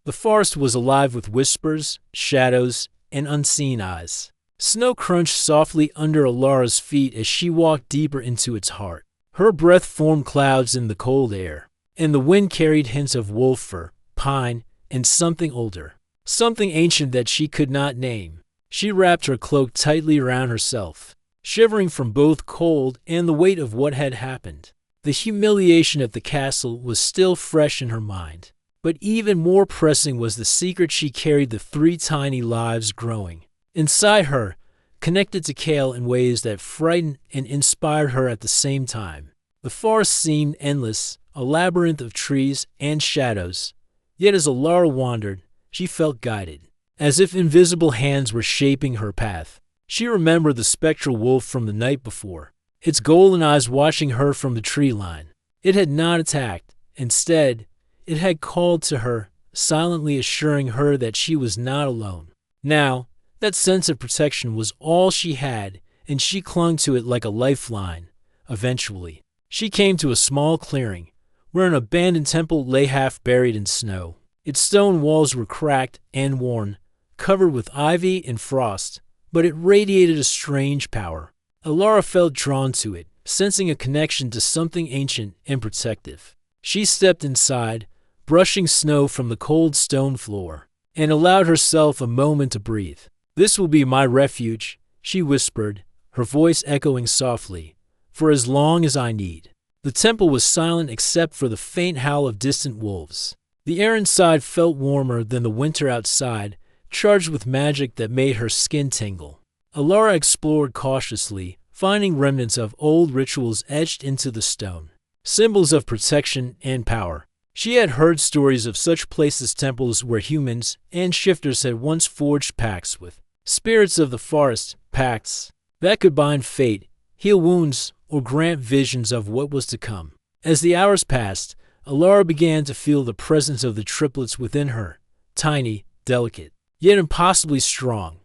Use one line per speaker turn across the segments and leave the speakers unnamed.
The forest was alive with whispers, shadows, and unseen eyes. Snow crunched softly under Alara's feet as she walked deeper into its heart. Her breath formed clouds in the cold air, and the wind carried hints of wolf fur, pine, and something older, something ancient that she could not name. She wrapped her cloak tightly around herself, shivering from both cold and the weight of what had happened. The humiliation at the castle was still fresh in her mind, but even more pressing was the secret she carried, the 3 tiny lives growing inside her, connected to Kale in ways that frightened and inspired her at the same time. The forest seemed endless, a labyrinth of trees and shadows, yet as Alara wandered, she felt guided, as if invisible hands were shaping her path. She remembered the spectral wolf from the night before, its golden eyes watching her from the tree line. It had not attacked. Instead, it had called to her, silently assuring her that she was not alone. Now, that sense of protection was all she had, and she clung to it like a lifeline. Eventually, she came to a small clearing, where an abandoned temple lay half buried in snow. Its stone walls were cracked and worn, covered with ivy and frost, but it radiated a strange power. Alara felt drawn to it, sensing a connection to something ancient and protective. She stepped inside, brushing snow from the cold stone floor, and allowed herself a moment to breathe. "This will be my refuge," she whispered, her voice echoing softly, "for as long as I need." The temple was silent except for the faint howl of distant wolves. The air inside felt warmer than the winter outside, charged with magic that made her skin tingle. Alara explored cautiously, finding remnants of old rituals etched into the stone, symbols of protection and power. She had heard stories of such places, temples where humans and shifters had once forged pacts with spirits of the forest, pacts that could bind fate, heal wounds, or grant visions of what was to come. As the hours passed, Alara began to feel the presence of the triplets within her, tiny, delicate, yet impossibly strong.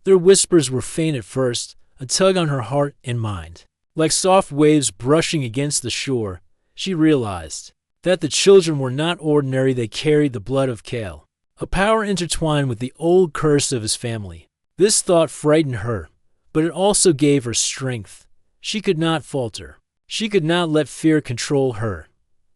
Their whispers were faint at first, a tug on her heart and mind. Like soft waves brushing against the shore, she realized that the children were not ordinary. They carried the blood of Kale, a power intertwined with the old curse of his family. This thought frightened her, but it also gave her strength. She could not falter. She could not let fear control her.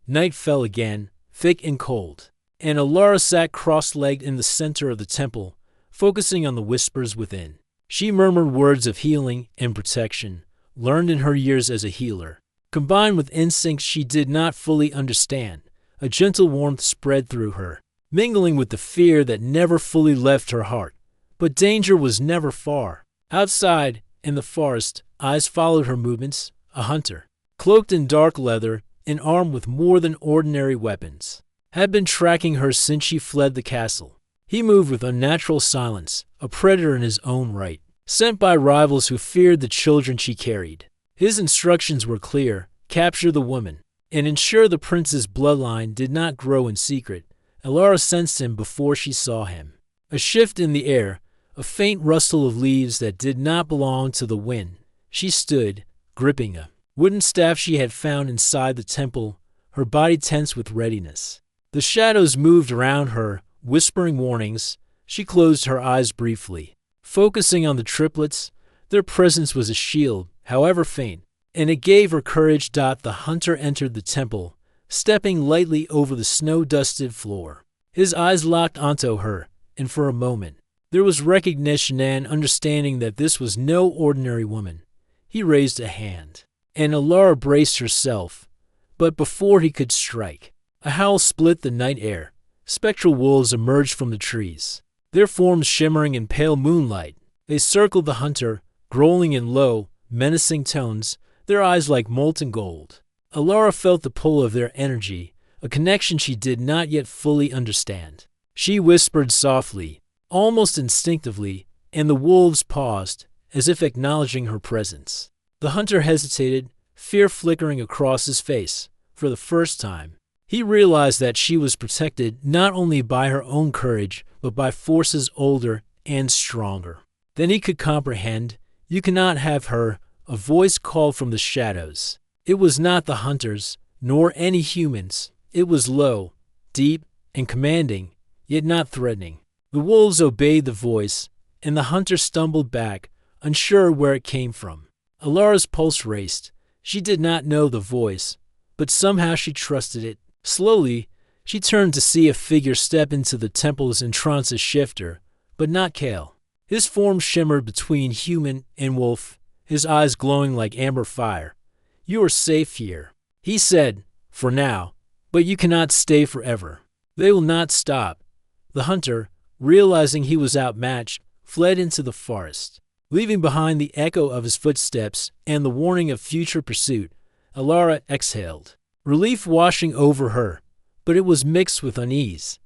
Night fell again, thick and cold, and Alara sat cross-legged in the center of the temple, focusing on the whispers within. She murmured words of healing and protection, learned in her years as a healer. Combined with instincts she did not fully understand, a gentle warmth spread through her, mingling with the fear that never fully left her heart. But danger was never far. Outside, in the forest, eyes followed her movements. A hunter, cloaked in dark leather and armed with more than ordinary weapons, had been tracking her since she fled the castle. He moved with unnatural silence, a predator in his own right, sent by rivals who feared the children she carried. His instructions were clear: capture the woman, and ensure the prince's bloodline did not grow in secret. Alara sensed him before she saw him. A shift in the air, a faint rustle of leaves that did not belong to the wind. She stood, gripping a wooden staff she had found inside the temple, her body tense with readiness. The shadows moved around her, whispering warnings. She closed her eyes briefly, focusing on the triplets. Their presence was a shield, however faint, and it gave her courage. The hunter entered the temple, stepping lightly over the snow-dusted floor. His eyes locked onto her, and for a moment, there was recognition and understanding that this was no ordinary woman. He raised a hand, and Alara braced herself. But before he could strike, a howl split the night air. Spectral wolves emerged from the trees, their forms shimmering in pale moonlight. They circled the hunter, growling in low, menacing tones, their eyes like molten gold. Alara felt the pull of their energy, a connection she did not yet fully understand. She whispered softly, almost instinctively, and the wolves paused, as if acknowledging her presence. The hunter hesitated, fear flickering across his face. For the first time, he realized that she was protected not only by her own courage, but by forces older and stronger than he could comprehend. "You cannot have her," a voice called from the shadows. It was not the hunters, nor any humans. It was low, deep, and commanding, yet not threatening. The wolves obeyed the voice, and the hunter stumbled back, unsure where it came from. Alara's pulse raced. She did not know the voice, but somehow she trusted it. Slowly, she turned to see a figure step into the temple's entrance shifter, but not Kale. His form shimmered between human and wolf, his eyes glowing like amber fire. "You are safe here," he said, "for now, but you cannot stay forever." "They will not stop." The hunter, realizing he was outmatched, fled into the forest. Leaving behind the echo of his footsteps and the warning of future pursuit, Alara exhaled, relief washing over her, but it was mixed with unease.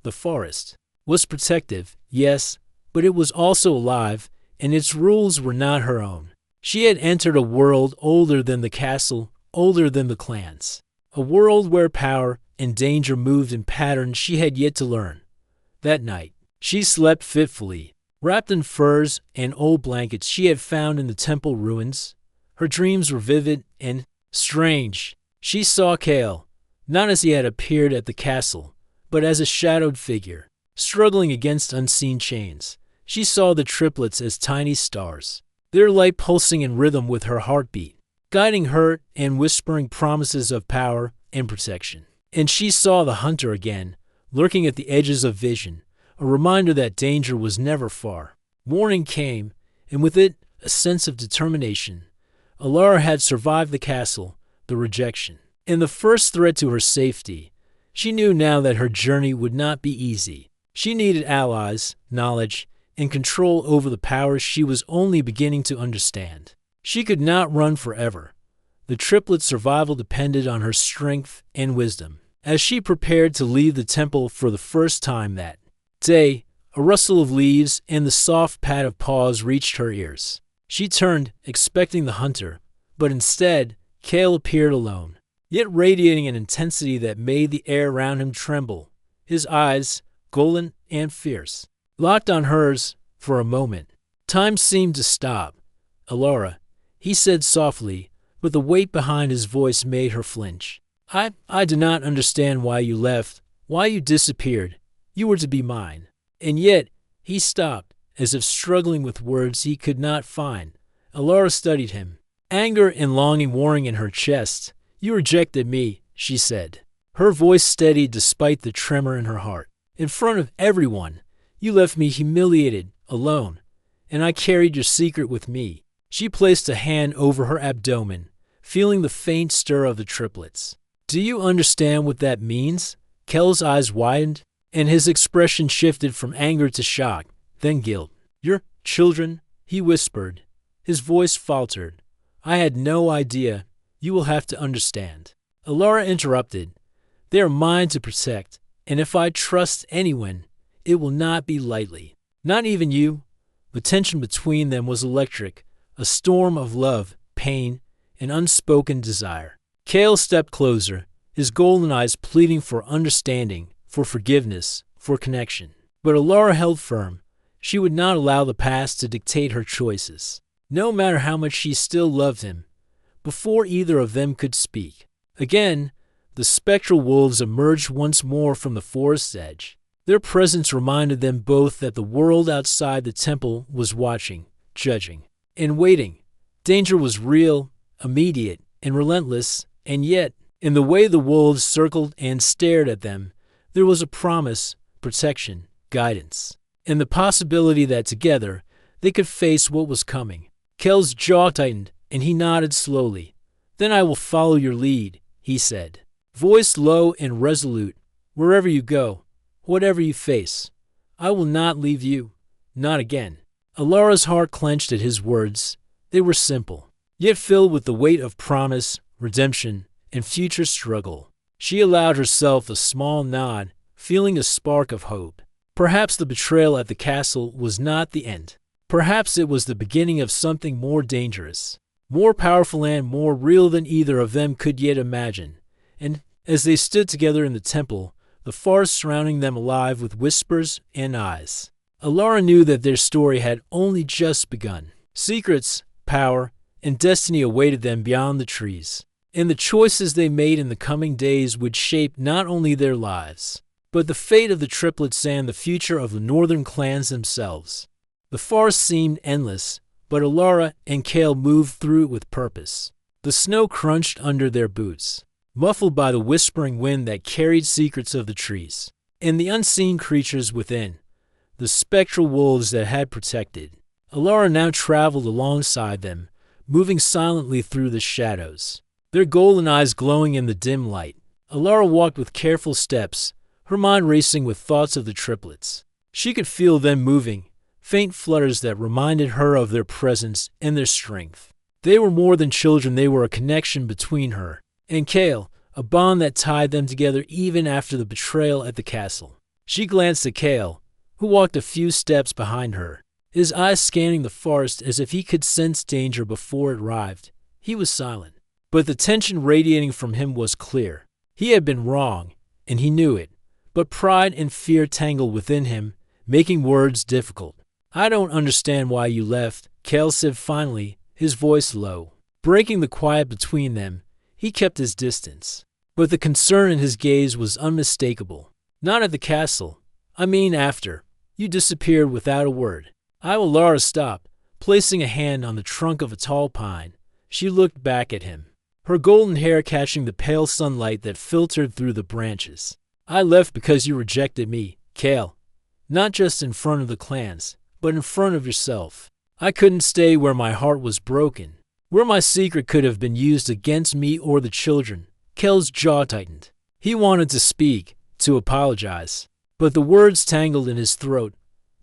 The forest was protective, yes, but it was also alive, and its rules were not her own. She had entered a world older than the castle, older than the clans. A world where power and danger moved in patterns she had yet to learn. That night, she slept fitfully, wrapped in furs and old blankets she had found in the temple ruins. Her dreams were vivid and strange. She saw Kale, not as he had appeared at the castle, but as a shadowed figure, struggling against unseen chains. She saw the triplets as tiny stars, their light pulsing in rhythm with her heartbeat, guiding her and whispering promises of power and protection. And she saw the hunter again, lurking at the edges of vision, a reminder that danger was never far. Morning came, and with it a sense of determination. Alara had survived the castle, the rejection, and the first threat to her safety. She knew now that her journey would not be easy. She needed allies, knowledge, and control over the powers she was only beginning to understand. She could not run forever. The triplet's survival depended on her strength and wisdom. As she prepared to leave the temple for the first time that day, a rustle of leaves and the soft pat of paws reached her ears. She turned, expecting the hunter, but instead, Kale appeared alone, yet radiating an intensity that made the air around him tremble. His eyes, golden and fierce, locked on hers for a moment. Time seemed to stop. "Alara," he said softly, but the weight behind his voice made her flinch. I do not understand why you left, why you disappeared. You were to be mine." And yet, he stopped, as if struggling with words he could not find. Alara studied him, anger and longing warring in her chest. "You rejected me," she said. Her voice steadied despite the tremor in her heart. "In front of everyone, you left me humiliated, alone, and I carried your secret with me." She placed a hand over her abdomen, feeling the faint stir of the triplets. "Do you understand what that means?" Kel's eyes widened, and his expression shifted from anger to shock, then guilt. "Your children," he whispered. His voice faltered. "I had no idea. You will have to understand." Alara interrupted. "They are mine to protect, and if I trust anyone, it will not be lightly. Not even you." The tension between them was electric, a storm of love, pain, and unspoken desire. Kale stepped closer, his golden eyes pleading for understanding, for forgiveness, for connection. But Alara held firm. She would not allow the past to dictate her choices, no matter how much she still loved him. Before either of them could speak, again, the spectral wolves emerged once more from the forest's edge. Their presence reminded them both that the world outside the temple was watching, judging, and waiting. Danger was real, immediate, and relentless, and yet, in the way the wolves circled and stared at them, there was a promise, protection, guidance, and the possibility that together they could face what was coming. Kel's jaw tightened, and he nodded slowly. "Then I will follow your lead," he said, voice low and resolute. "Wherever you go, whatever you face, I will not leave you, not again." Alara's heart clenched at his words. They were simple, yet filled with the weight of promise, redemption, and future struggle. She allowed herself a small nod, feeling a spark of hope. Perhaps the betrayal at the castle was not the end. Perhaps it was the beginning of something more dangerous, more powerful and more real than either of them could yet imagine. And as they stood together in the temple, the forest surrounding them alive with whispers and eyes, Alara knew that their story had only just begun. Secrets, power, and destiny awaited them beyond the trees, and the choices they made in the coming days would shape not only their lives, but the fate of the triplets and the future of the northern clans themselves. The forest seemed endless, but Alara and Kale moved through it with purpose. The snow crunched under their boots, muffled by the whispering wind that carried secrets of the trees, and the unseen creatures within, the spectral wolves that had protected. Alara now traveled alongside them, moving silently through the shadows, their golden eyes glowing in the dim light. Alara walked with careful steps, her mind racing with thoughts of the triplets. She could feel them moving, faint flutters that reminded her of their presence and their strength. They were more than children, they were a connection between her and Kale, a bond that tied them together even after the betrayal at the castle. She glanced at Kale, who walked a few steps behind her, his eyes scanning the forest as if he could sense danger before it arrived. He was silent, but the tension radiating from him was clear. He had been wrong, and he knew it, but pride and fear tangled within him, making words difficult. "I don't understand why you left," Kale said finally, his voice low. Breaking the quiet between them, he kept his distance, but the concern in his gaze was unmistakable. "Not at the castle. I mean after. You disappeared without a word." Alara stopped, placing a hand on the trunk of a tall pine. She looked back at him, her golden hair catching the pale sunlight that filtered through the branches. "I left because you rejected me, Kale. Not just in front of the clans, but in front of yourself. I couldn't stay where my heart was broken, where my secret could have been used against me or the children." Kale's jaw tightened. He wanted to speak, to apologize, but the words tangled in his throat.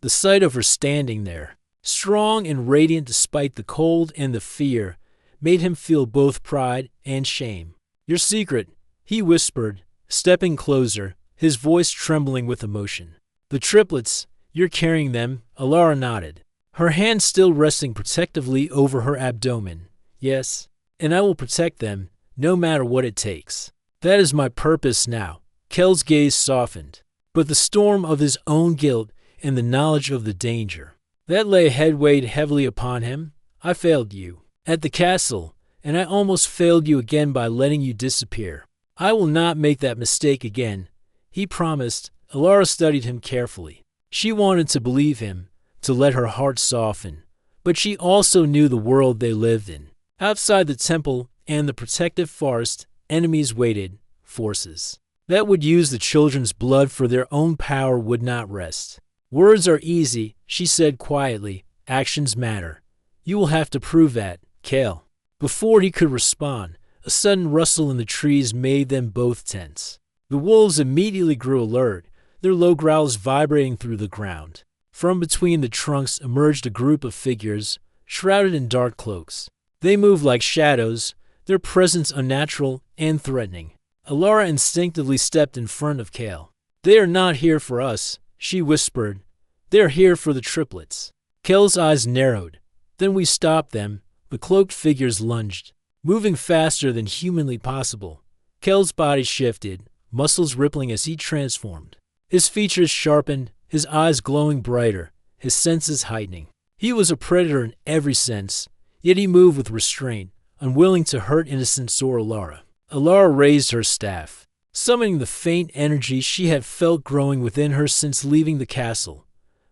The sight of her standing there, strong and radiant despite the cold and the fear, made him feel both pride and shame. "Your secret," he whispered, stepping closer, his voice trembling with emotion. "The triplets, you're carrying them." Alara nodded, her hand still resting protectively over her abdomen. "Yes, and I will protect them, no matter what it takes. That is my purpose now." Kale's gaze softened, but the storm of his own guilt and the knowledge of the danger that lay ahead weighed heavily upon him. "I failed you at the castle, and I almost failed you again by letting you disappear. I will not make that mistake again," he promised. Alara studied him carefully. She wanted to believe him, to let her heart soften, but she also knew the world they lived in. Outside the temple and the protective forest, enemies waited, forces that would use the children's blood for their own power would not rest. "Words are easy," she said quietly. "Actions matter. You will have to prove that, Kale." Before he could respond, a sudden rustle in the trees made them both tense. The wolves immediately grew alert, their low growls vibrating through the ground. From between the trunks emerged a group of figures, shrouded in dark cloaks. They moved like shadows, their presence unnatural and threatening. Alara instinctively stepped in front of Kale. "They are not here for us," she whispered. "They are here for the triplets." Kale's eyes narrowed. "Then we stopped them." The cloaked figures lunged, moving faster than humanly possible. Kale's body shifted, muscles rippling as he transformed. His features sharpened, his eyes glowing brighter, his senses heightening. He was a predator in every sense, yet he moved with restraint, unwilling to hurt innocents or Alara. Alara raised her staff, summoning the faint energy she had felt growing within her since leaving the castle.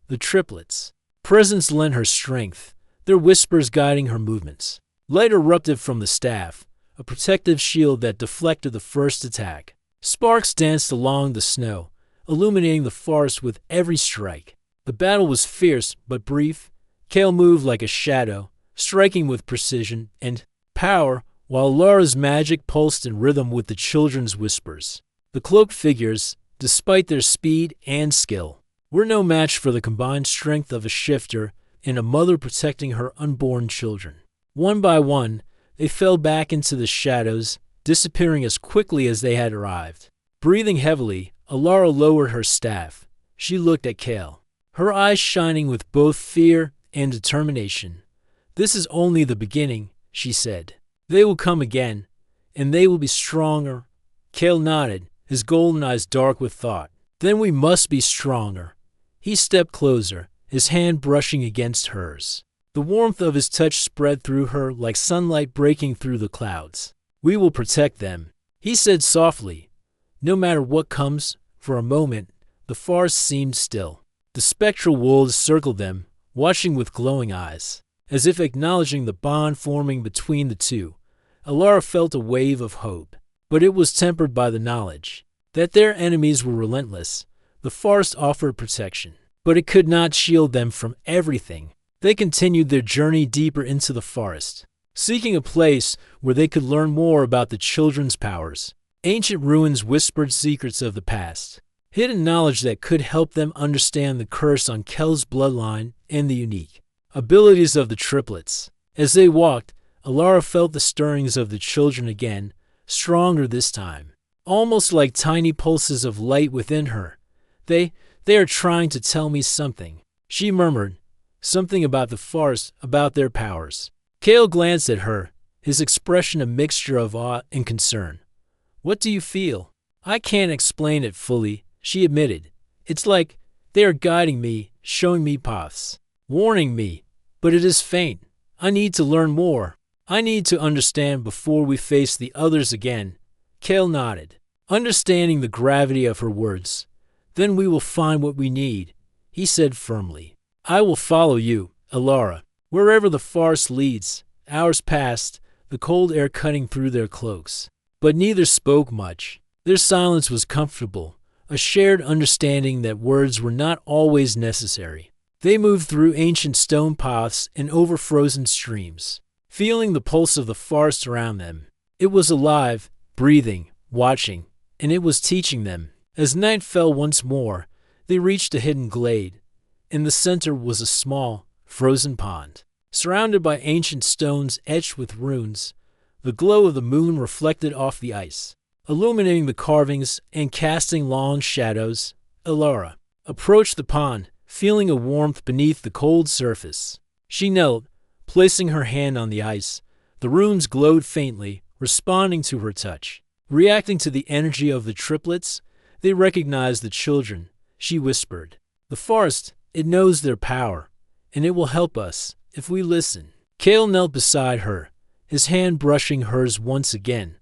The triplets' presence lent her strength, their whispers guiding her movements. Light erupted from the staff, a protective shield that deflected the first attack. Sparks danced along the snow, illuminating the forest with every strike. The battle was fierce but brief. Kale moved like a shadow, striking with precision and power, while Lara's magic pulsed in rhythm with the children's whispers. The cloaked figures, despite their speed and skill, were no match for the combined strength of a shifter and a mother protecting her unborn children. One by one, they fell back into the shadows, disappearing as quickly as they had arrived. Breathing heavily, Alara lowered her staff. She looked at Kale, her eyes shining with both fear and determination. "This is only the beginning," she said. "They will come again, and they will be stronger." Kale nodded, his golden eyes dark with thought. "Then we must be stronger." He stepped closer, his hand brushing against hers. The warmth of his touch spread through her like sunlight breaking through the clouds. "We will protect them," he said softly. "No matter what comes, For a moment, the forest seemed still. The spectral wolves circled them, watching with glowing eyes. As if acknowledging the bond forming between the two, Alara felt a wave of hope. But it was tempered by the knowledge that their enemies were relentless. The forest offered protection, but it could not shield them from everything. They continued their journey deeper into the forest, seeking a place where they could learn more about the children's powers. Ancient ruins whispered secrets of the past, hidden knowledge that could help them understand the curse on Kel's bloodline and the unique abilities of the triplets. As they walked, Alara felt the stirrings of the children again, stronger this time, almost like tiny pulses of light within her. They are trying to tell me something, she murmured. Something about the forest, about their powers. Kale glanced at her, his expression a mixture of awe and concern. What do you feel? I can't explain it fully, she admitted. It's like they are guiding me, showing me paths, warning me, but it is faint. I need to learn more. I need to understand before we face the others again. Kale nodded, understanding the gravity of her words. Then we will find what we need, he said firmly. I will follow you, Alara, wherever the forest leads. Hours passed, the cold air cutting through their cloaks. But neither spoke much. Their silence was comfortable, a shared understanding that words were not always necessary. They moved through ancient stone paths and over frozen streams, feeling the pulse of the forest around them. It was alive, breathing, watching, and it was teaching them. As night fell once more, they reached a hidden glade. In the center was a small, frozen pond, surrounded by ancient stones etched with runes. The glow of the moon reflected off the ice, illuminating the carvings and casting long shadows. Alara approached the pond, feeling a warmth beneath the cold surface. She knelt, placing her hand on the ice. The runes glowed faintly, responding to her touch. Reacting to the energy of the triplets, they recognized the children. She whispered, "The forest, it knows their power, and it will help us if we listen." Kale knelt beside her, his hand brushing hers once again.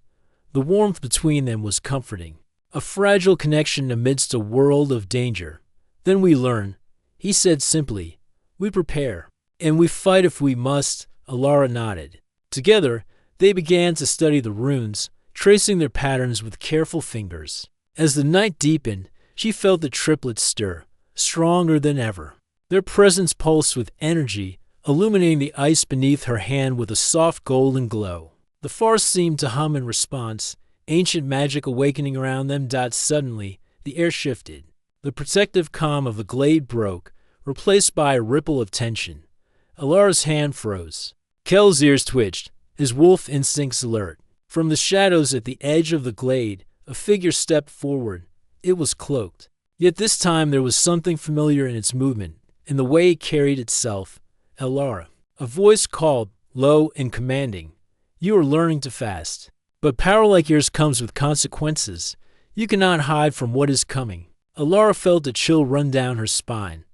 The warmth between them was comforting, a fragile connection amidst a world of danger. "Then we learn," he said simply. "We prepare, and we fight if we must." Alara nodded. Together, they began to study the runes, tracing their patterns with careful fingers. As the night deepened, she felt the triplets stir, stronger than ever. Their presence pulsed with energy, illuminating the ice beneath her hand with a soft golden glow. The forest seemed to hum in response, ancient magic awakening around them. Suddenly, the air shifted. The protective calm of the glade broke, replaced by a ripple of tension. Alara's hand froze. Kel's ears twitched, his wolf instincts alert. From the shadows at the edge of the glade, a figure stepped forward. It was cloaked. Yet this time there was something familiar in its movement, in the way it carried itself. "Alara." A voice called, low and commanding. "You are learning to fast. But power like yours comes with consequences. You cannot hide from what is coming." Alara felt a chill run down her spine.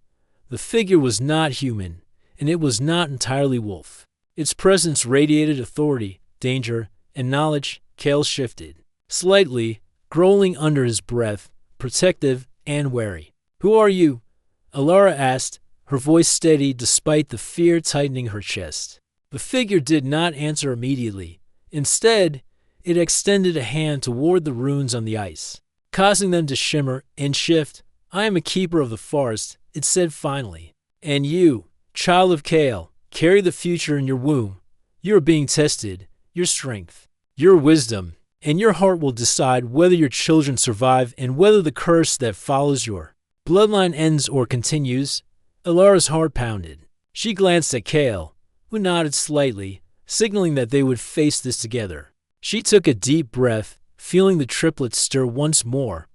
The figure was not human, and it was not entirely wolf. Its presence radiated authority, danger, and knowledge. Kale shifted slightly, growling under his breath, protective and wary. "Who are you?" Alara asked, her voice steady despite the fear tightening her chest. The figure did not answer immediately. Instead, it extended a hand toward the runes on the ice, causing them to shimmer and shift. "I am a keeper of the forest," it said finally. "And you, child of Kale, carry the future in your womb. You are being tested. Your strength, your wisdom, and your heart will decide whether your children survive and whether the curse that follows your bloodline ends or continues." Alara's heart pounded. She glanced at Kale, who nodded slightly, signaling that they would face this together. She took a deep breath, feeling the triplets stir once more.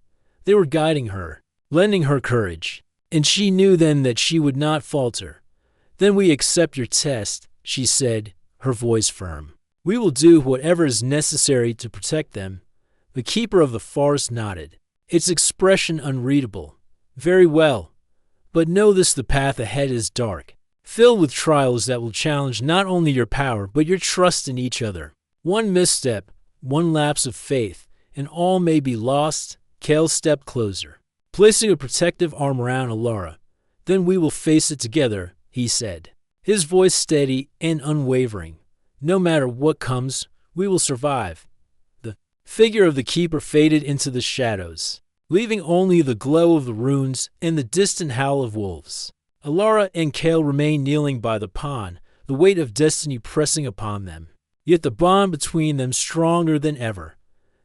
They were guiding her, lending her courage, and she knew then that she would not falter. "Then we accept your test," she said, her voice firm. "We will do whatever is necessary to protect them." The keeper of the forest nodded, its expression unreadable. "Very well. But know this: the path ahead is dark, filled with trials that will challenge not only your power but your trust in each other. One misstep, one lapse of faith, and all may be lost." Kale stepped closer, placing a protective arm around Alara. "Then we will face it together," he said, his voice steady and unwavering. "No matter what comes, we will survive." The figure of the keeper faded into the shadows, leaving only the glow of the runes and the distant howl of wolves. Alara and Kale remained kneeling by the pond, the weight of destiny pressing upon them, yet the bond between them stronger than ever.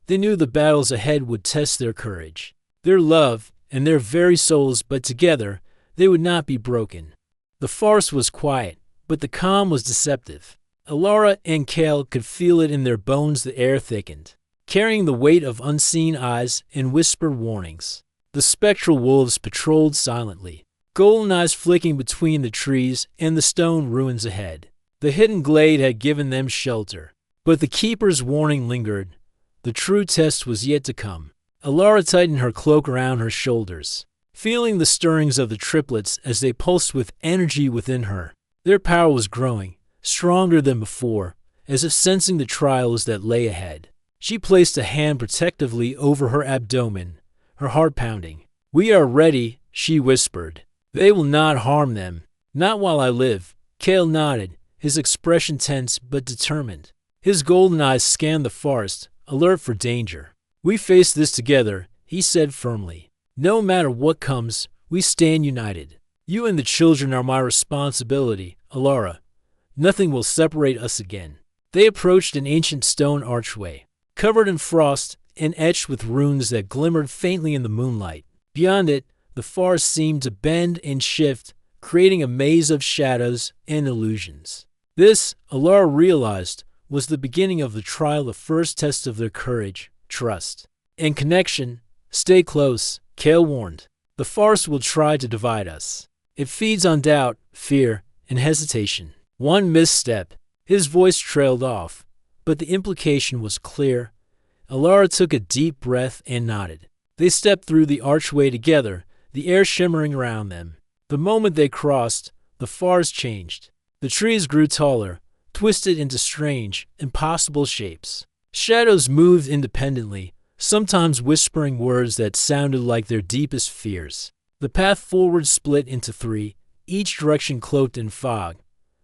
They knew the battles ahead would test their courage, their love, and their very souls, but together they would not be broken. The forest was quiet, but the calm was deceptive. Alara and Kale could feel it in their bones. The air thickened, carrying the weight of unseen eyes and whispered warnings. The spectral wolves patrolled silently, golden eyes flicking between the trees and the stone ruins ahead. The hidden glade had given them shelter, but the keeper's warning lingered. The true test was yet to come. Alara tightened her cloak around her shoulders, feeling the stirrings of the triplets as they pulsed with energy within her. Their power was growing, stronger than before, as if sensing the trials that lay ahead. She placed a hand protectively over her abdomen, her heart pounding. "We are ready," she whispered. "They will not harm them. Not while I live." Kale nodded, his expression tense but determined. His golden eyes scanned the forest, alert for danger. "We face this together," he said firmly. "No matter what comes, we stand united. You and the children are my responsibility, Alara. Nothing will separate us again." They approached an ancient stone archway, covered in frost and etched with runes that glimmered faintly in the moonlight. Beyond it, the forest seemed to bend and shift, creating a maze of shadows and illusions. This, Alara realized, was the beginning of the trial, the first test of their courage, trust, and connection. "Stay close," Kale warned. "The forest will try to divide us. It feeds on doubt, fear, and hesitation. One misstep." His voice trailed off, but the implication was clear. Alara took a deep breath and nodded. They stepped through the archway together, the air shimmering around them. The moment they crossed, the forest changed. The trees grew taller, twisted into strange, impossible shapes. Shadows moved independently, sometimes whispering words that sounded like their deepest fears. The path forward split into three, each direction cloaked in fog.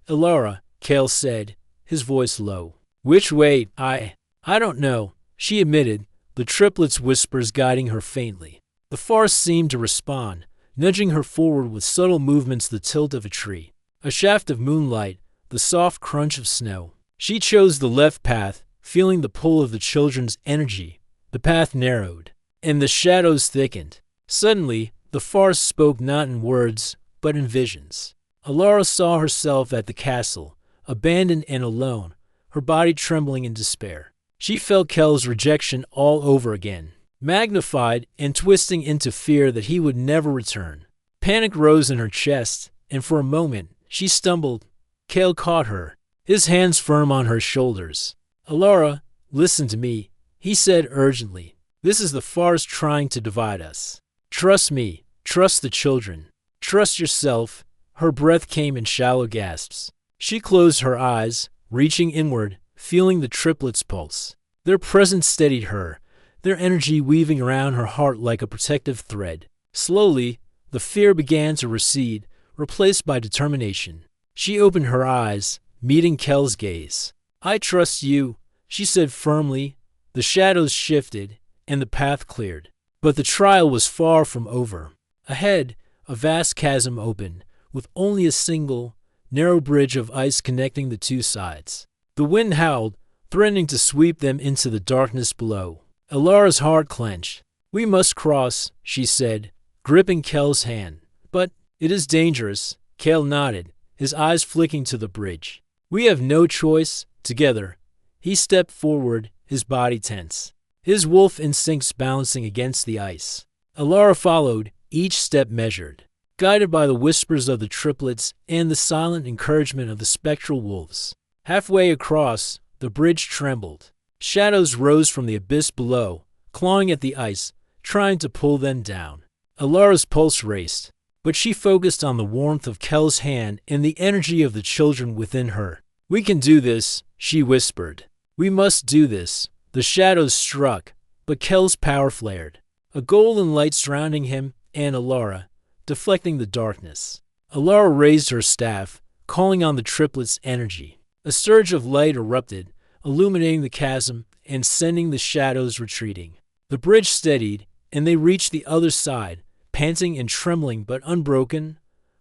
"Alara," Kale said, his voice low. "Which way?" I don't know," she admitted, the triplets' whispers guiding her faintly. The forest seemed to respond, nudging her forward with subtle movements, the tilt of a tree, a shaft of moonlight, the soft crunch of snow. She chose the left path, feeling the pull of the children's energy. The path narrowed, and the shadows thickened. Suddenly, the forest spoke not in words, but in visions. Alara saw herself at the castle, abandoned and alone, her body trembling in despair. She felt Kel's rejection all over again, magnified and twisting into fear that he would never return. Panic rose in her chest, and for a moment, she stumbled. Kale caught her, his hands firm on her shoulders. "Alara, listen to me," he said urgently. "This is the forest trying to divide us. Trust me, trust the children, trust yourself." Her breath came in shallow gasps. She closed her eyes, reaching inward, feeling the triplets' pulse. Their presence steadied her, their energy weaving around her heart like a protective thread. Slowly, the fear began to recede, replaced by determination. She opened her eyes, meeting Kel's gaze. "I trust you," she said firmly. The shadows shifted, and the path cleared. But the trial was far from over. Ahead, a vast chasm opened, with only a single, narrow bridge of ice connecting the two sides. The wind howled, threatening to sweep them into the darkness below. Alara's heart clenched. "We must cross," she said, gripping Kel's hand. "But it is dangerous." Kale nodded, his eyes flicking to the bridge. "We have no choice." Together, he stepped forward, his body tense, his wolf instincts balancing against the ice. Alara followed, each step measured, guided by the whispers of the triplets and the silent encouragement of the spectral wolves. Halfway across, the bridge trembled. Shadows rose from the abyss below, clawing at the ice, trying to pull them down. Alara's pulse raced, but she focused on the warmth of Kel's hand and the energy of the children within her. "We can do this," she whispered. "We must do this." The shadows struck, but Kel's power flared. A golden light surrounding him, and Alara, deflecting the darkness. Alara raised her staff, calling on the triplets' energy. A surge of light erupted, illuminating the chasm and sending the shadows retreating. The bridge steadied, and they reached the other side, panting and trembling but unbroken.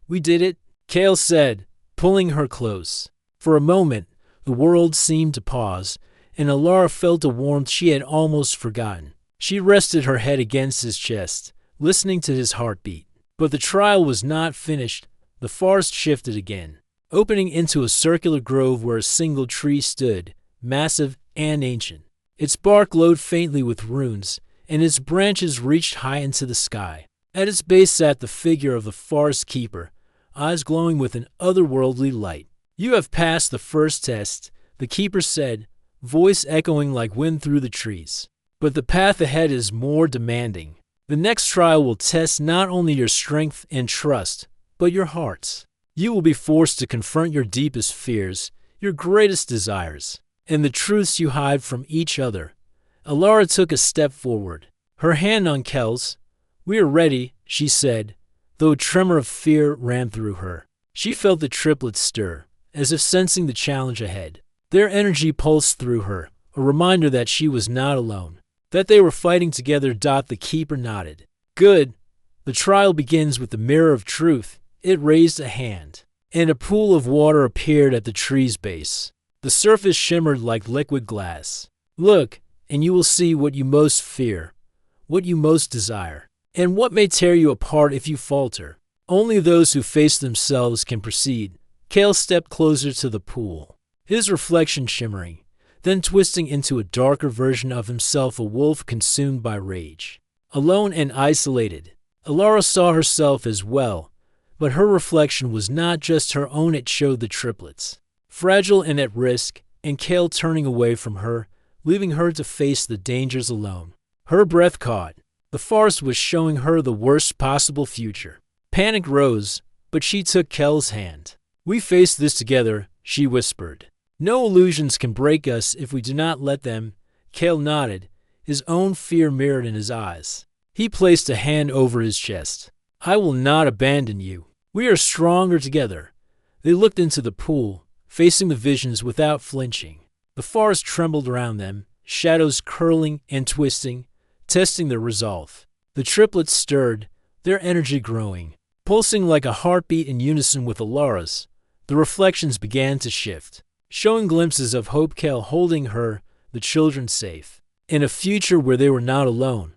"We did it," Kale said, pulling her close. For a moment, the world seemed to pause, and Alara felt a warmth she had almost forgotten. She rested her head against his chest, listening to his heartbeat. But the trial was not finished. The forest shifted again, opening into a circular grove where a single tree stood, massive and ancient. Its bark glowed faintly with runes, and its branches reached high into the sky. At its base sat the figure of the forest keeper, eyes glowing with an otherworldly light. "You have passed the first test," the keeper said, voice echoing like wind through the trees. "But the path ahead is more demanding. The next trial will test not only your strength and trust, but your hearts. You will be forced to confront your deepest fears, your greatest desires, and the truths you hide from each other." Alara took a step forward, her hand on Kel's. "We are ready," she said, though a tremor of fear ran through her. She felt the triplets stir, as if sensing the challenge ahead. Their energy pulsed through her, a reminder that she was not alone, that they were fighting together. The keeper nodded. "Good. The trial begins with the mirror of truth." It raised a hand, and a pool of water appeared at the tree's base. The surface shimmered like liquid glass. "Look, and you will see what you most fear, what you most desire, and what may tear you apart if you falter. Only those who face themselves can proceed." Kale stepped closer to the pool, his reflection shimmering, then twisting into a darker version of himself, a wolf consumed by rage. Alone and isolated, Alara saw herself as well, but her reflection was not just her own. It showed the triplets, fragile and at risk, and Kale turning away from her, leaving her to face the dangers alone. Her breath caught. The forest was showing her the worst possible future. Panic rose, but she took Kel's hand. "We face this together," she whispered. "No illusions can break us if we do not let them." Kale nodded, his own fear mirrored in his eyes. He placed a hand over his chest. "I will not abandon you. We are stronger together." They looked into the pool, facing the visions without flinching. The forest trembled around them, shadows curling and twisting, testing their resolve. The triplets stirred, their energy growing, pulsing like a heartbeat in unison with Alara's. The reflections began to shift, showing glimpses of hope, Kale holding her, the children safe, in a future where they were not alone.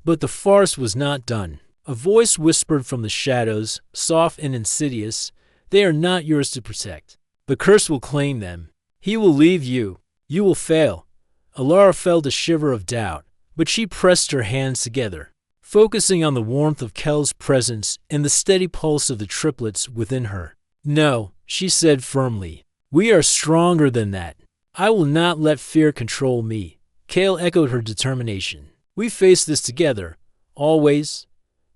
But the forest was not done. A voice whispered from the shadows, soft and insidious, "They are not yours to protect. The curse will claim them. He will leave you. You will fail." Alara felt a shiver of doubt, but she pressed her hands together, focusing on the warmth of Kel's presence and the steady pulse of the triplets within her. "No," she said firmly. "We are stronger than that. I will not let fear control me." Kale echoed her determination. "We face this together, always."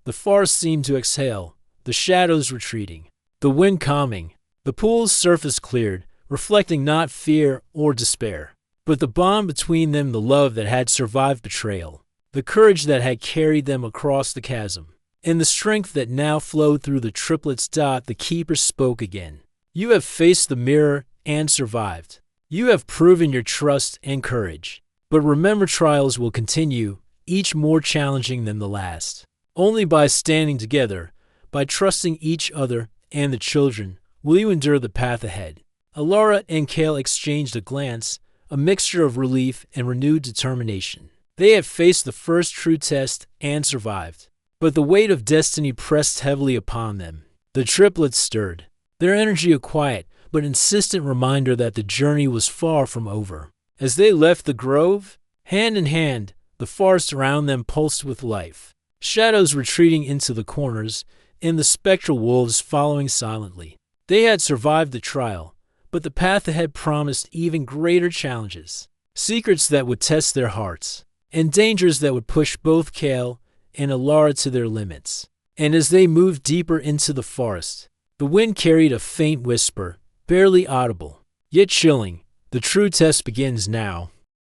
The forest seemed to exhale, the shadows retreating, the wind calming. The pool's surface cleared, reflecting not fear or despair, but the bond between them, the love that had survived betrayal, the courage that had carried them across the chasm, and the strength that now flowed through the triplets. The keeper spoke again. "You have faced the mirror and survived. You have proven your trust and courage. But remember, trials will continue, each more challenging than the last. Only by standing together, by trusting each other and the children, will you endure the path ahead." Alara and Kale exchanged a glance, a mixture of relief and renewed determination. They had faced the first true test and survived, but the weight of destiny pressed heavily upon them. The triplets stirred, their energy a quiet but insistent reminder that the journey was far from over. As they left the grove, hand in hand, the forest around them pulsed with life, shadows retreating into the corners, and the spectral wolves following silently. They had survived the trial, but the path ahead promised even greater challenges, secrets that would test their hearts, and dangers that would push both Kale and Alara to their limits. And as they moved deeper into the forest, the wind carried a faint whisper, barely audible, yet chilling. "The true test begins now."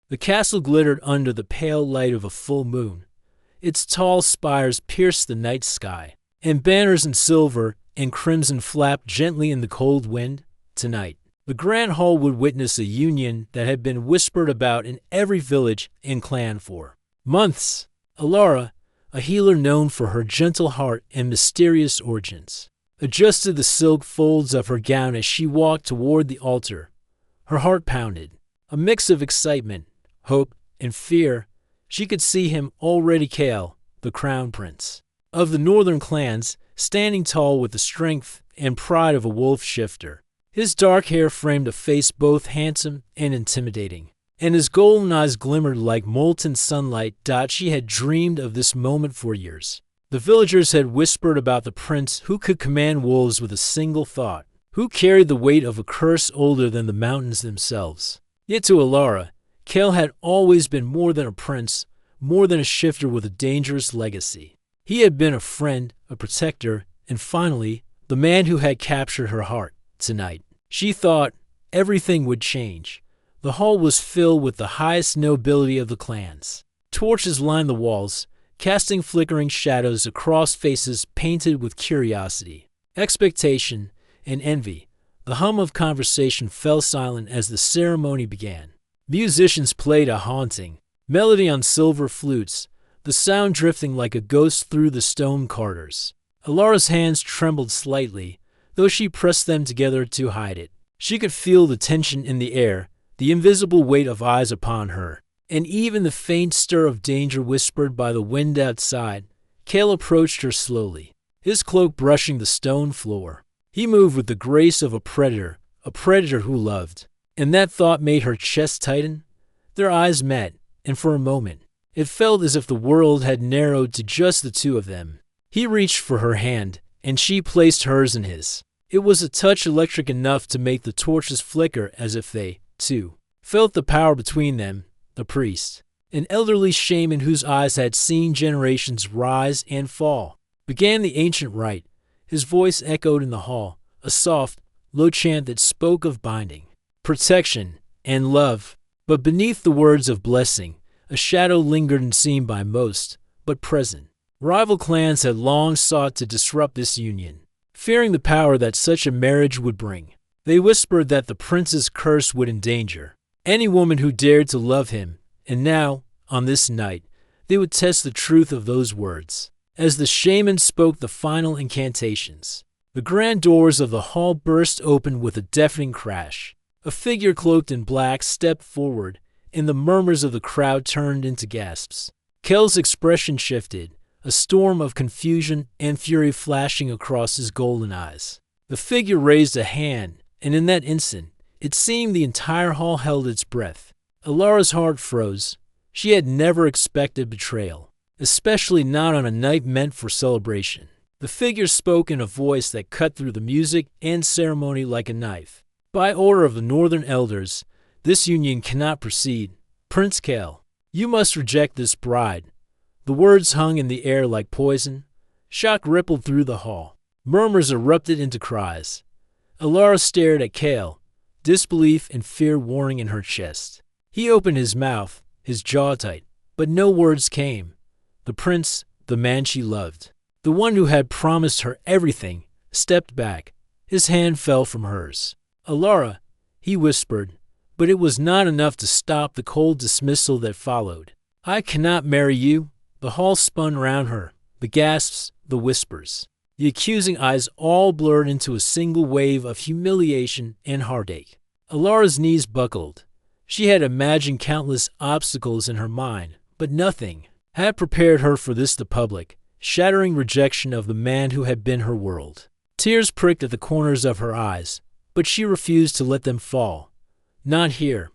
The castle glittered under the pale light of a full moon, Its tall spires pierced the night sky, and banners in silver and crimson flapped gently in the cold wind. Tonight, the Grand Hall would witness a union that had been whispered about in every village and clan for months. Alara, a healer known for her gentle heart and mysterious origins, adjusted the silk folds of her gown as she walked toward the altar. Her heart pounded, a mix of excitement, hope, and fear. She could see him already, Kale, the crown prince of the northern clans, standing tall with the strength and pride of a wolf shifter. His dark hair framed a face both handsome and intimidating, and his golden eyes glimmered like molten sunlight. She had dreamed of this moment for years. The villagers had whispered about the prince who could command wolves with a single thought, who carried the weight of a curse older than the mountains themselves. Yet to Alara, Kale had always been more than a prince, more than a shifter with a dangerous legacy. He had been a friend, a protector, and finally, the man who had captured her heart. Tonight, she thought everything would change. The hall was filled with the highest nobility of the clans. Torches lined the walls, casting flickering shadows across faces painted with curiosity, expectation, and envy. The hum of conversation fell silent as the ceremony began. Musicians played a haunting melody on silver flutes, the sound drifting like a ghost through the stone corridors. Alara's hands trembled slightly, though she pressed them together to hide it. She could feel the tension in the air, the invisible weight of eyes upon her, and even the faint stir of danger whispered by the wind outside. Kale approached her slowly, his cloak brushing the stone floor. He moved with the grace of a predator who loved, and that thought made her chest tighten. Their eyes met, and for a moment, it felt as if the world had narrowed to just the two of them. He reached for her hand, and she placed hers in his. It was a touch electric enough to make the torches flicker as if they, too, felt the power between them. The priest, an elderly shaman whose eyes had seen generations rise and fall, began the ancient rite. His voice echoed in the hall, a soft, low chant that spoke of binding, protection, and love. But beneath the words of blessing, a shadow lingered unseen by most, but present. Rival clans had long sought to disrupt this union, fearing the power that such a marriage would bring. They whispered that the prince's curse would endanger any woman who dared to love him, and now, on this night, they would test the truth of those words. As the shaman spoke the final incantations, the grand doors of the hall burst open with a deafening crash. A figure cloaked in black stepped forward, and the murmurs of the crowd turned into gasps. Kel's expression shifted, a storm of confusion and fury flashing across his golden eyes. The figure raised a hand, and in that instant, it seemed the entire hall held its breath. Alara's heart froze. She had never expected betrayal, especially not on a night meant for celebration. The figure spoke in a voice that cut through the music and ceremony like a knife. By order of the northern elders, this union cannot proceed. Prince Kale, you must reject this bride. The words hung in the air like poison. Shock rippled through the hall. Murmurs erupted into cries. Alara stared at Kale, disbelief and fear warring in her chest. He opened his mouth, his jaw tight, but no words came. The prince, the man she loved, the one who had promised her everything, stepped back. His hand fell from hers. Alara, he whispered, but it was not enough to stop the cold dismissal that followed. I cannot marry you. The hall spun round her, the gasps, the whispers. The accusing eyes all blurred into a single wave of humiliation and heartache. Alara's knees buckled. She had imagined countless obstacles in her mind, but nothing had prepared her for this, the public, shattering rejection of the man who had been her world. Tears pricked at the corners of her eyes, but she refused to let them fall. Not here.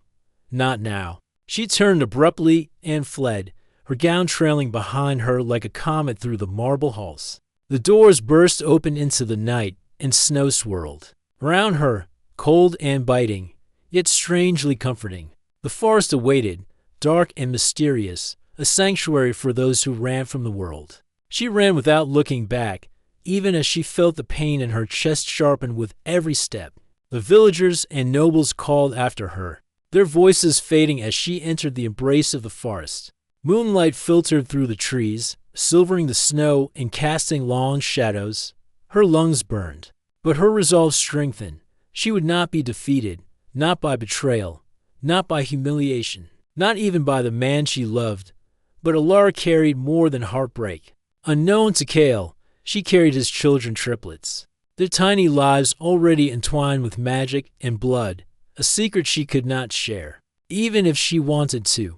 Not now. She turned abruptly and fled, her gown trailing behind her like a comet through the marble halls. The doors burst open into the night, and snow swirled around her, cold and biting, yet strangely comforting. The forest awaited, dark and mysterious, a sanctuary for those who ran from the world. She ran without looking back, even as she felt the pain in her chest sharpen with every step. The villagers and nobles called after her, their voices fading as she entered the embrace of the forest. Moonlight filtered through the trees, silvering the snow and casting long shadows. Her lungs burned, but her resolve strengthened. She would not be defeated, not by betrayal, not by humiliation, not even by the man she loved. But Alara carried more than heartbreak. Unknown to Kale, she carried his children triplets, their tiny lives already entwined with magic and blood, a secret she could not share, even if she wanted to.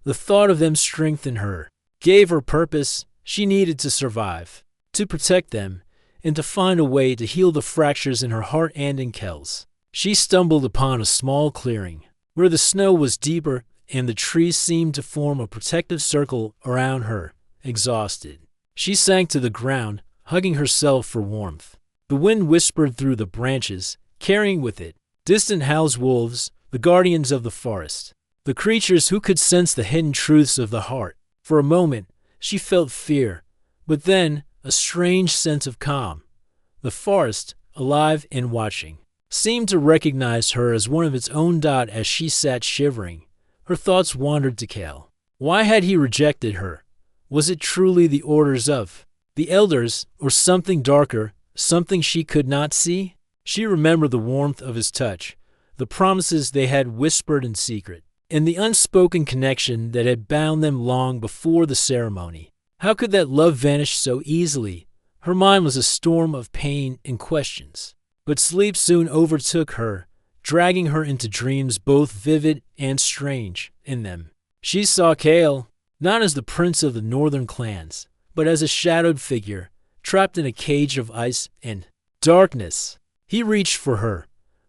The thought of them strengthened her, gave her purpose. She needed to survive, to protect them, and to find a way to heal the fractures in her heart and in Kel's. She stumbled upon a small clearing, where the snow was deeper and the trees seemed to form a protective circle around her. Exhausted, she sank to the ground, hugging herself for warmth. The wind whispered through the branches, carrying with it distant howls wolves, the guardians of the forest, the creatures who could sense the hidden truths of the heart. For a moment, she felt fear, but then a strange sense of calm. The forest, alive and watching, seemed to recognize her as one of its own. As she sat shivering, her thoughts wandered to Kale. Why had he rejected her? Was it truly the orders of the elders, or something darker, something she could not see? She remembered the warmth of his touch, the promises they had whispered in secret, and the unspoken connection that had bound them long before the ceremony. How could that love vanish so easily? Her mind was a storm of pain and questions. But sleep soon overtook her, dragging her into dreams both vivid and strange. In them, she saw Kale, not as the prince of the northern clans, but as a shadowed figure, trapped in a cage of ice and darkness. He reached for her,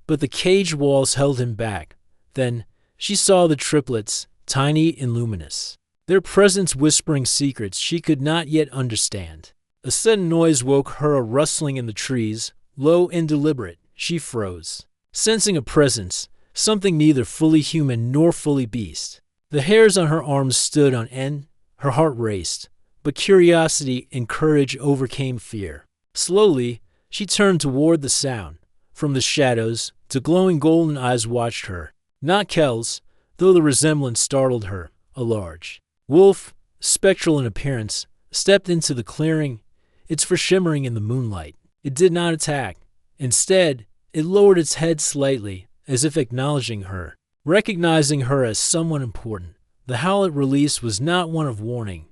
but the cage walls held him back. Then she saw the triplets, tiny and luminous, their presence whispering secrets she could not yet understand. A sudden noise woke her, a rustling in the trees, low and deliberate. She froze, sensing a presence, something neither fully human nor fully beast. The hairs on her arms stood on end, her heart raced, but curiosity and courage overcame fear. Slowly, she turned toward the sound. From the shadows, the glowing golden eyes watched her. Not Kel's, though the resemblance startled her. A large wolf, spectral in appearance, stepped into the clearing, its fur shimmering in the moonlight. It did not attack. Instead, it lowered its head slightly, as if acknowledging her, recognizing her as someone important. The howl it released was not one of warning,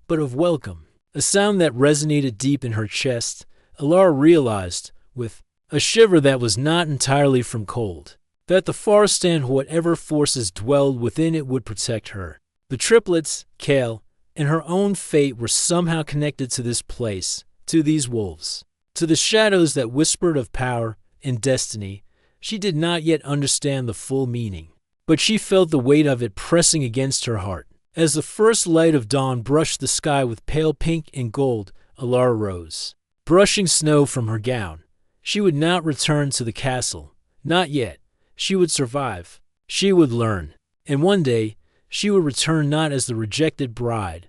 but of welcome, a sound that resonated deep in her chest. Alara realized, with a shiver that was not entirely from cold, that the forest and whatever forces dwelled within it would protect her. The triplets, Kale, and her own fate were somehow connected to this place, to these wolves, to the shadows that whispered of power and destiny. She did not yet understand the full meaning, but she felt the weight of it pressing against her heart. As the first light of dawn brushed the sky with pale pink and gold, Alara rose, brushing snow from her gown. She would not return to the castle. Not yet. She would survive. She would learn. And one day, she would return not as the rejected bride,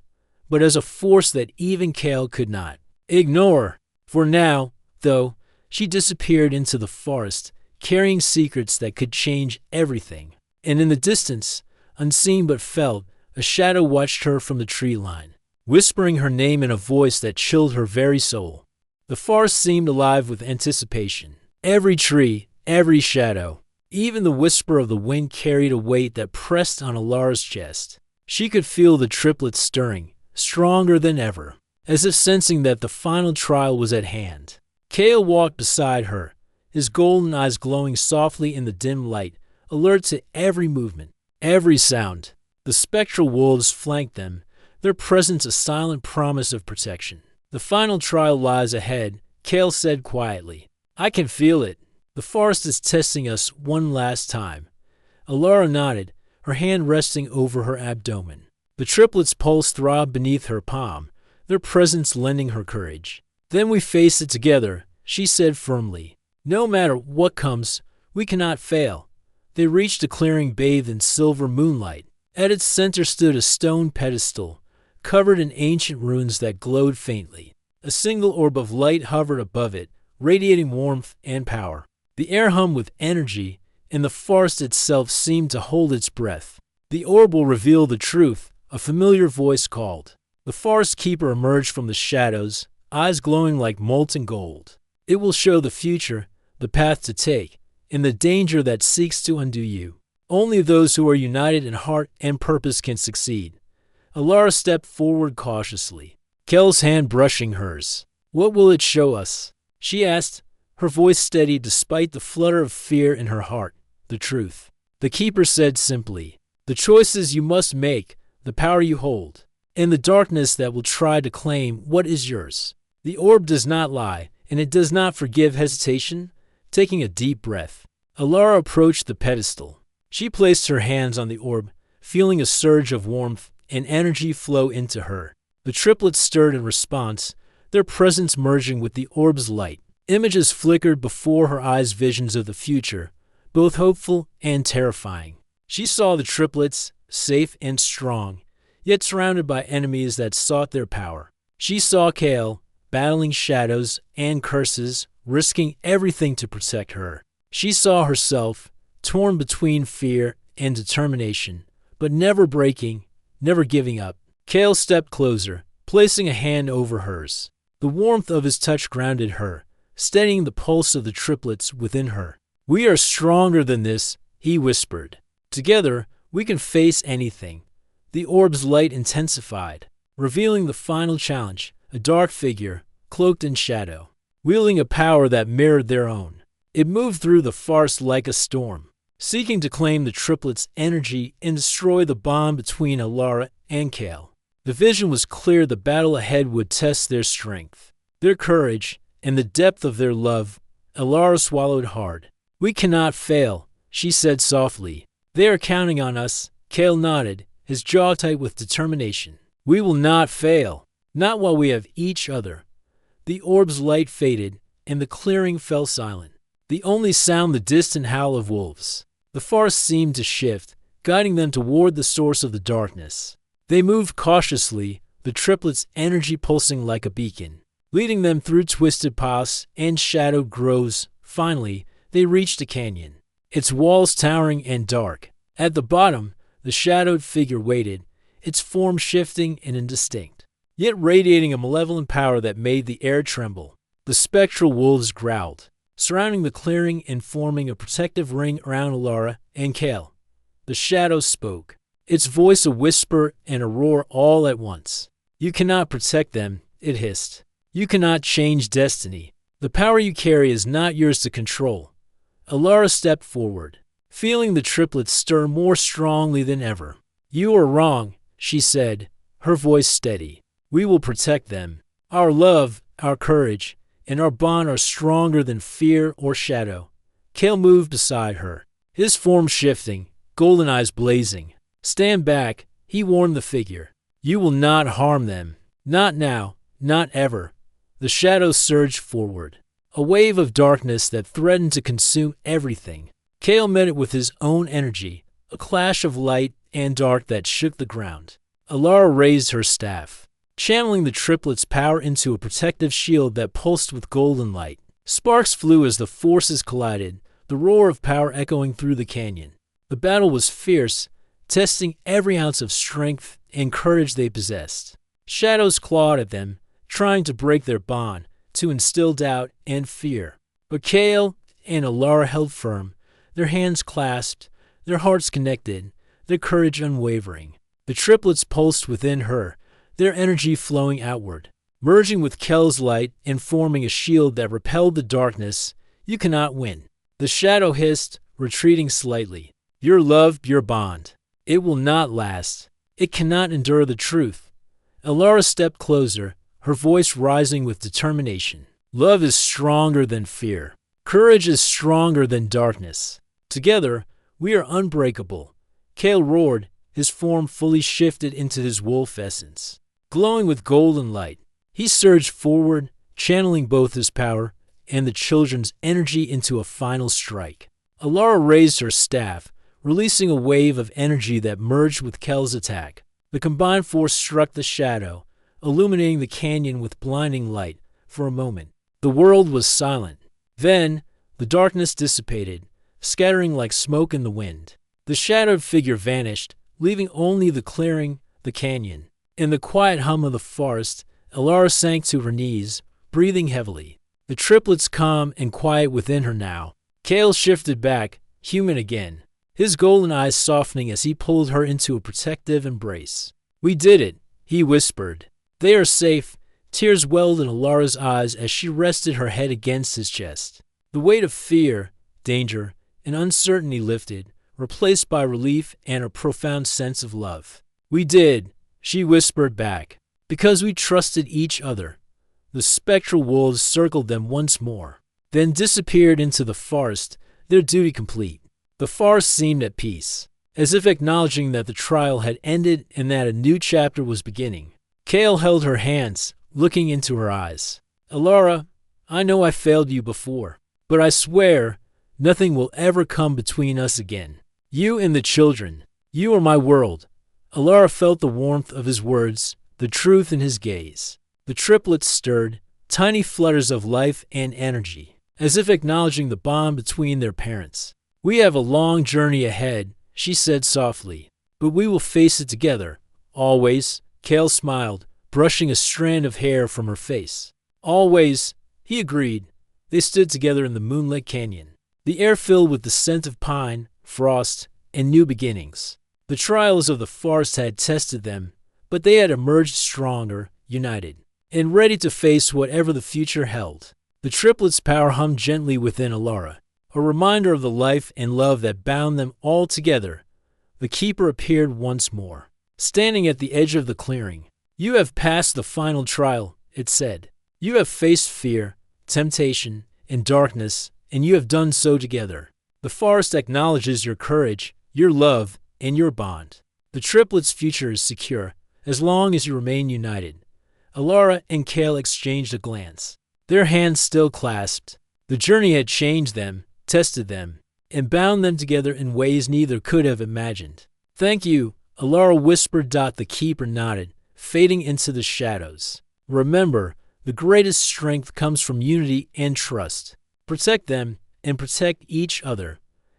but as a force that even Kale could not ignore. For now, though, she disappeared into the forest, carrying secrets that could change everything. And in the distance, unseen but felt, a shadow watched her from the tree line, whispering her name in a voice that chilled her very soul. The forest seemed alive with anticipation. Every tree, every shadow, even the whisper of the wind carried a weight that pressed on Alara's chest. She could feel the triplets stirring, stronger than ever, as if sensing that the final trial was at hand. Kale walked beside her, his golden eyes glowing softly in the dim light, alert to every movement, every sound. The spectral wolves flanked them, their presence a silent promise of protection. The final trial lies ahead, Kale said quietly. I can feel it. The forest is testing us one last time. Alara nodded, her hand resting over her abdomen. The triplets' pulse throbbed beneath her palm, their presence lending her courage. Then we face it together, she said firmly. No matter what comes, we cannot fail. They reached a clearing bathed in silver moonlight. At its center stood a stone pedestal, covered in ancient runes that glowed faintly. A single orb of light hovered above it, radiating warmth and power. The air hummed with energy, and the forest itself seemed to hold its breath. The orb will reveal the truth, a familiar voice called. The forest keeper emerged from the shadows, eyes glowing like molten gold. It will show the future, the path to take, and the danger that seeks to undo you. Only those who are united in heart and purpose can succeed. Alara stepped forward cautiously, Kel's hand brushing hers. What will it show us? She asked, her voice steady despite the flutter of fear in her heart. The truth. The keeper said simply, the choices you must make, the power you hold, and the darkness that will try to claim what is yours. The orb does not lie, and it does not forgive hesitation. Taking a deep breath, Alara approached the pedestal. She placed her hands on the orb, feeling a surge of warmth and energy flow into her. The triplets stirred in response, their presence merging with the orb's light. Images flickered before her eyes, visions of the future, both hopeful and terrifying. She saw the triplets, safe and strong, yet surrounded by enemies that sought their power. She saw Kale, battling shadows and curses, risking everything to protect her. She saw herself, torn between fear and determination, but never breaking, never giving up. Kale stepped closer, placing a hand over hers. The warmth of his touch grounded her, steadying the pulse of the triplets within her. We are stronger than this, he whispered. Together, we can face anything. The orb's light intensified, revealing the final challenge, a dark figure, cloaked in shadow, wielding a power that mirrored their own. It moved through the forest like a storm, seeking to claim the triplets' energy and destroy the bond between Alara and Kale. The vision was clear. The battle ahead would test their strength, their courage, and the depth of their love. Alara swallowed hard. We cannot fail, she said softly. They are counting on us. Kale nodded, his jaw tight with determination. We will not fail, not while we have each other. The orb's light faded, and the clearing fell silent. The only sound the distant howl of wolves. The forest seemed to shift, guiding them toward the source of the darkness. They moved cautiously, the triplets' energy pulsing like a beacon, leading them through twisted paths and shadowed groves. Finally, they reached a canyon, its walls towering and dark. At the bottom, the shadowed figure waited, its form shifting and indistinct, yet radiating a malevolent power that made the air tremble. The spectral wolves growled, surrounding the clearing and forming a protective ring around Alara and Kale. The shadow spoke, its voice a whisper and a roar all at once. You cannot protect them, it hissed. You cannot change destiny. The power you carry is not yours to control. Alara stepped forward, feeling the triplets stir more strongly than ever. You are wrong, she said, her voice steady. We will protect them. Our love, our courage, and our bond are stronger than fear or shadow. Kale moved beside her, his form shifting, golden eyes blazing. Stand back, he warned the figure. You will not harm them. Not now, not ever. The shadows surged forward, a wave of darkness that threatened to consume everything. Kale met it with his own energy, a clash of light and dark that shook the ground. Alara raised her staff, channeling the triplets' power into a protective shield that pulsed with golden light. Sparks flew as the forces collided, the roar of power echoing through the canyon. The battle was fierce, testing every ounce of strength and courage they possessed. Shadows clawed at them, trying to break their bond, to instill doubt and fear. But Kale and Alara held firm, their hands clasped, their hearts connected, their courage unwavering. The triplets pulsed within her, their energy flowing outward, merging with Kel's light and forming a shield that repelled the darkness. You cannot win. The shadow hissed, retreating slightly. Your love, your bond. It will not last. It cannot endure the truth. Alara stepped closer, her voice rising with determination. Love is stronger than fear. Courage is stronger than darkness. Together, we are unbreakable. Kale roared, his form fully shifted into his wolf essence. Glowing with golden light, he surged forward, channeling both his power and the children's energy into a final strike. Alara raised her staff, releasing a wave of energy that merged with Kel's attack. The combined force struck the shadow, illuminating the canyon with blinding light. For a moment, the world was silent. Then, the darkness dissipated, scattering like smoke in the wind. The shadowed figure vanished, leaving only the clearing, the canyon. In the quiet hum of the forest, Alara sank to her knees, breathing heavily. The triplets calm and quiet within her now. Kale shifted back, human again, his golden eyes softening as he pulled her into a protective embrace. "We did it," he whispered. "They are safe." Tears welled in Alara's eyes as she rested her head against his chest. The weight of fear, danger, and uncertainty lifted, replaced by relief and a profound sense of love. "We did," she whispered back, "because we trusted each other." The spectral wolves circled them once more, then disappeared into the forest, their duty complete. The forest seemed at peace, as if acknowledging that the trial had ended and that a new chapter was beginning. Kale held her hands, looking into her eyes. "Alara, I know I failed you before, but I swear nothing will ever come between us again. You and the children, you are my world." Alara felt the warmth of his words, the truth in his gaze. The triplets stirred, tiny flutters of life and energy, as if acknowledging the bond between their parents. "We have a long journey ahead," she said softly, "but we will face it together, always." Kale smiled, brushing a strand of hair from her face. "Always," he agreed. They stood together in the moonlit canyon, the air filled with the scent of pine, frost, and new beginnings. The trials of the forest had tested them, but they had emerged stronger, united, and ready to face whatever the future held. The triplets' power hummed gently within Alara, a reminder of the life and love that bound them all together. The keeper appeared once more, standing at the edge of the clearing. "You have passed the final trial," it said. "You have faced fear, temptation, and darkness, and you have done so together. The forest acknowledges your courage, your love, and your bond. The triplets' future is secure, as long as you remain united." Alara and Kale exchanged a glance, their hands still clasped. The journey had changed them, tested them, and bound them together in ways neither could have imagined. "Thank you," Alara whispered. The keeper nodded, fading into the shadows. "Remember, the greatest strength comes from unity and trust. Protect them and protect each other."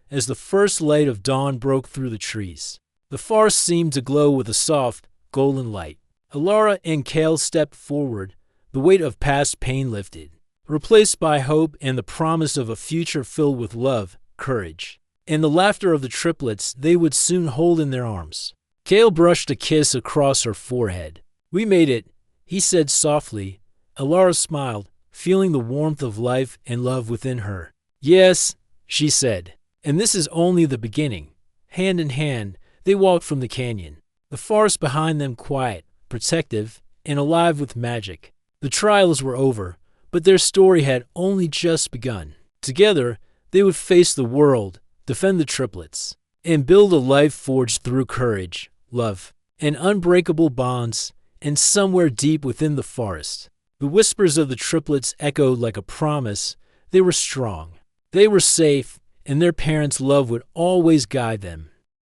As the first light of dawn broke through the trees, the forest seemed to glow with a soft, golden light. Alara and Kale stepped forward, the weight of past pain lifted, replaced by hope and the promise of a future filled with love, courage, and the laughter of the triplets they would soon hold in their arms. Kale brushed a kiss across her forehead. "We made it," he said softly. Alara smiled, feeling the warmth of life and love within her. "Yes," she said, "and this is only the beginning." Hand in hand, they walked from the canyon, the forest behind them quiet, protective, and alive with magic. The trials were over, but their story had only just begun. Together, they would face the world, defend the triplets, and build a life forged through courage, love, and unbreakable bonds. And somewhere deep within the forest, the whispers of the triplets echoed like a promise. They were strong, they were safe, and their parents' love would always guide them.